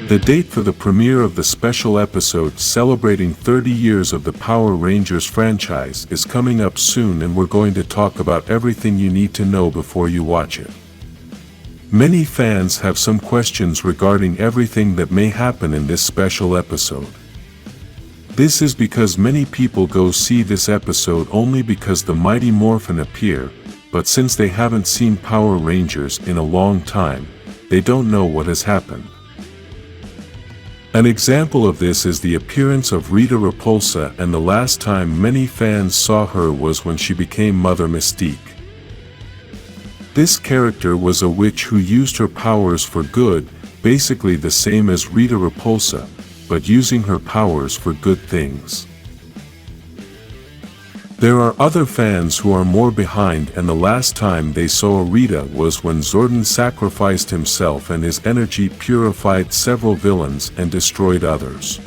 The date for the premiere of the special episode celebrating 30 years of the Power Rangers franchise is coming up soon, and we're going to talk about everything you need to know before you watch it. Many fans have some questions regarding everything that may happen in this special episode. This is because many people go see this episode only because the mighty Morphin appear, but since they haven't seen Power Rangers in a long time, they don't know what has happened. An example of this is the appearance of Rita Repulsa, and the last time many fans saw her was when she became Mother Mystique. This character was a witch who used her powers for good, basically the same as Rita Repulsa, but using her powers for good things. There are other fans who are more behind, and the last time they saw Rita was when Zordon sacrificed himself and his energy purified several villains and destroyed others.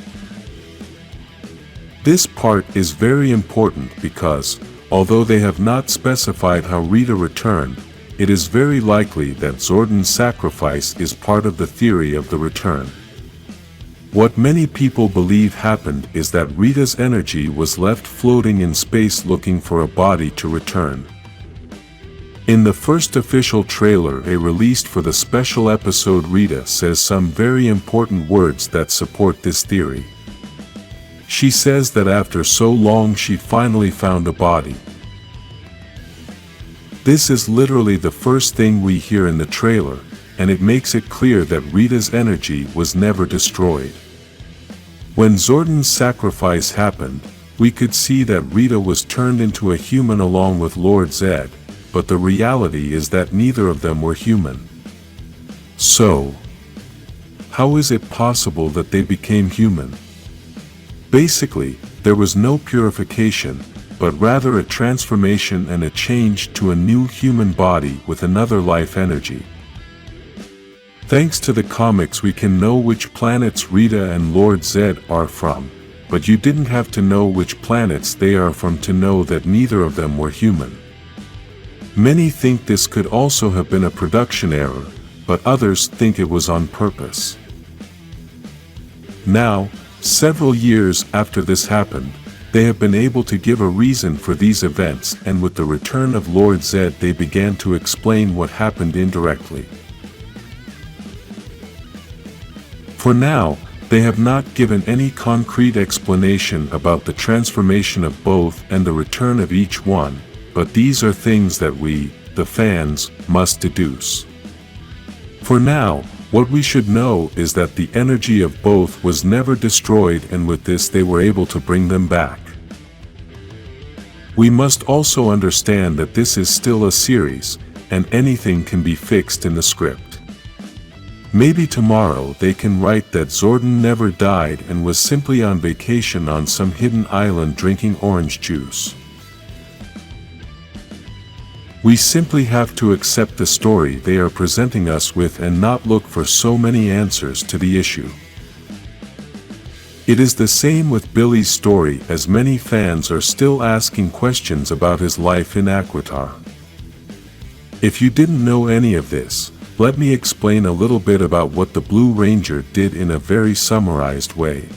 This part is very important because, although they have not specified how Rita returned, it is very likely that Zordon's sacrifice is part of the theory of the return. What many people believe happened is that Rita's energy was left floating in space looking for a body to return. In the first official trailer they released for the special episode, Rita says some very important words that support this theory. She says that after so long she finally found a body. This is literally the first thing we hear in the trailer, and it makes it clear that Rita's energy was never destroyed. When Zordon's sacrifice happened, we could see that Rita was turned into a human along with Lord Zed, but the reality is that neither of them were human. So, how is it possible that they became human? Basically, there was no purification, but rather a transformation and a change to a new human body with another life energy. Thanks to the comics we can know which planets Rita and Lord Zed are from, but you didn't have to know which planets they are from to know that neither of them were human. Many think this could also have been a production error, but others think it was on purpose. Now, several years after this happened, they have been able to give a reason for these events, and with the return of Lord Zed they began to explain what happened indirectly. For now, they have not given any concrete explanation about the transformation of both and the return of each one, but these are things that we, the fans, must deduce. For now, what we should know is that the energy of both was never destroyed, and with this they were able to bring them back. We must also understand that this is still a series, and anything can be fixed in the script. Maybe tomorrow they can write that Zordon never died and was simply on vacation on some hidden island drinking orange juice. We simply have to accept the story they are presenting us with and not look for so many answers to the issue. It is the same with Billy's story, as many fans are still asking questions about his life in Aquitar. If you didn't know any of this, let me explain a little bit about what the Blue Ranger did in a very summarized way.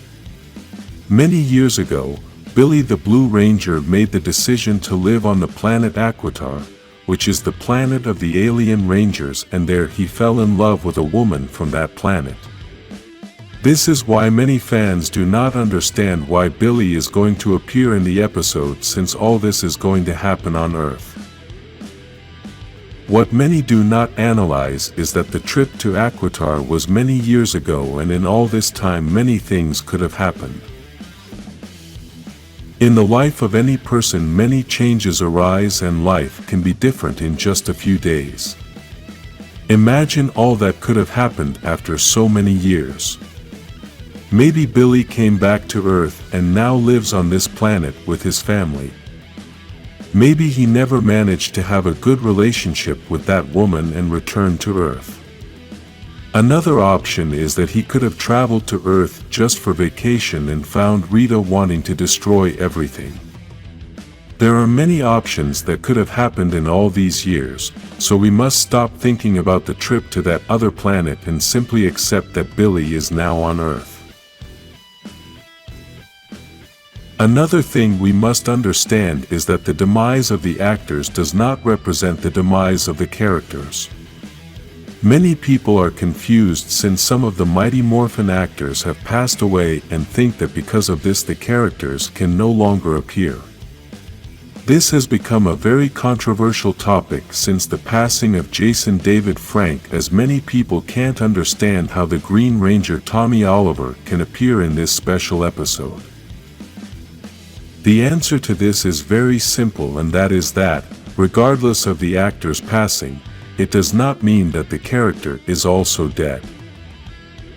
Many years ago, Billy the Blue Ranger made the decision to live on the planet Aquitar, which is the planet of the alien rangers, and there he fell in love with a woman from that planet. This is why many fans do not understand why Billy is going to appear in the episode, since all this is going to happen on Earth. What many do not analyze is that the trip to Aquitar was many years ago, and in all this time many things could have happened. In the life of any person many changes arise, and life can be different in just a few days. Imagine all that could have happened after so many years. Maybe Billy came back to Earth and now lives on this planet with his family. Maybe he never managed to have a good relationship with that woman and returned to Earth. Another option is that he could have traveled to Earth just for vacation and found Rita wanting to destroy everything. There are many options that could have happened in all these years, so we must stop thinking about the trip to that other planet and simply accept that Billy is now on Earth. Another thing we must understand is that the demise of the actors does not represent the demise of the characters. Many people are confused since some of the Mighty Morphin actors have passed away and think that because of this the characters can no longer appear. This has become a very controversial topic since the passing of Jason David Frank, as many people can't understand how the Green Ranger Tommy Oliver can appear in this special episode. The answer to this is very simple, and that is that, regardless of the actor's passing, it does not mean that the character is also dead.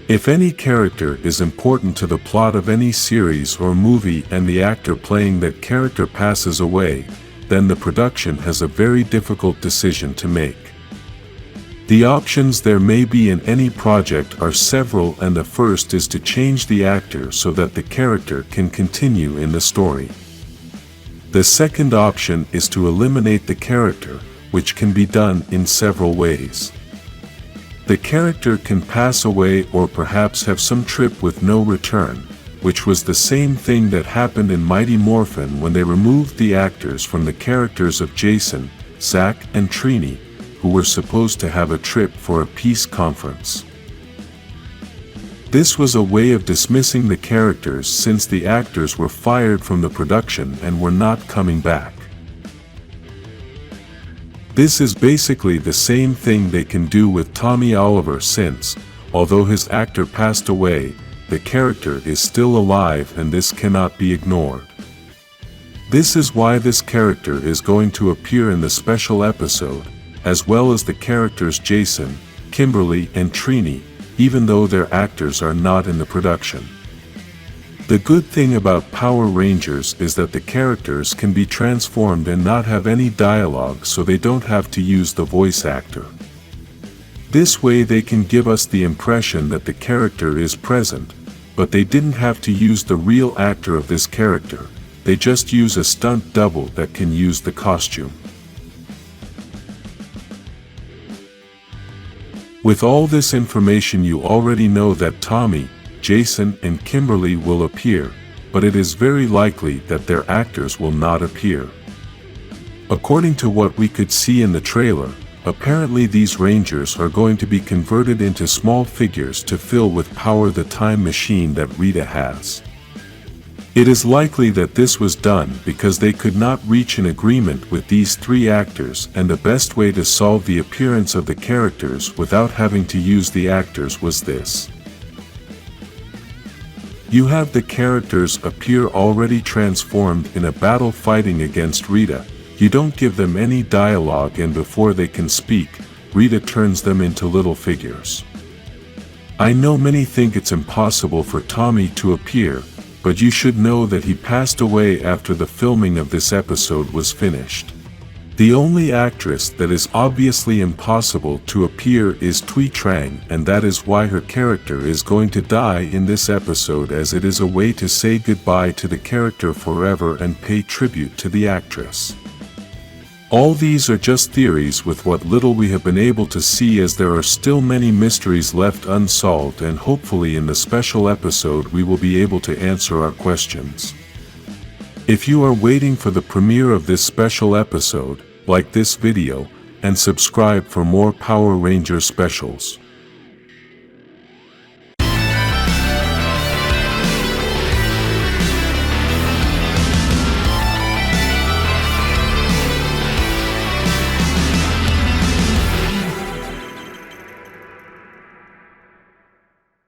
If any character is important to the plot of any series or movie and the actor playing that character passes away, then the production has a very difficult decision to make. The options there may be in any project are several, and the first is to change the actor so that the character can continue in the story. The second option is to eliminate the character, which can be done in several ways. The character can pass away or perhaps have some trip with no return, which was the same thing that happened in Mighty Morphin when they removed the actors from the characters of Jason, Zack, and Trini, who were supposed to have a trip for a peace conference. This was a way of dismissing the characters since the actors were fired from the production and were not coming back. This is basically the same thing they can do with Tommy Oliver since, although his actor passed away, the character is still alive and this cannot be ignored. This is why this character is going to appear in the special episode, as well as the characters Jason, Kimberly, and Trini, even though their actors are not in the production. The good thing about Power Rangers is that the characters can be transformed and not have any dialogue, so they don't have to use the voice actor. This way they can give us the impression that the character is present, but they didn't have to use the real actor of this character, they just use a stunt double that can use the costume. With all this information, you already know that Tommy, Jason, and Kimberly will appear, but it is very likely that their actors will not appear. According to what we could see in the trailer, apparently these Rangers are going to be converted into small figures to fill with power the time machine that Rita has. It is likely that this was done because they could not reach an agreement with these three actors, and the best way to solve the appearance of the characters without having to use the actors was this. You have the characters appear already transformed in a battle fighting against Rita, you don't give them any dialogue, and before they can speak, Rita turns them into little figures. I know many think it's impossible for Tommy to appear, but you should know that he passed away after the filming of this episode was finished. The only actress that is obviously impossible to appear is Thuy Trang, and that is why her character is going to die in this episode, as it is a way to say goodbye to the character forever and pay tribute to the actress. All these are just theories with what little we have been able to see, as there are still many mysteries left unsolved, and hopefully in the special episode we will be able to answer our questions. If you are waiting for the premiere of this special episode, like this video, and subscribe for more Power Rangers specials.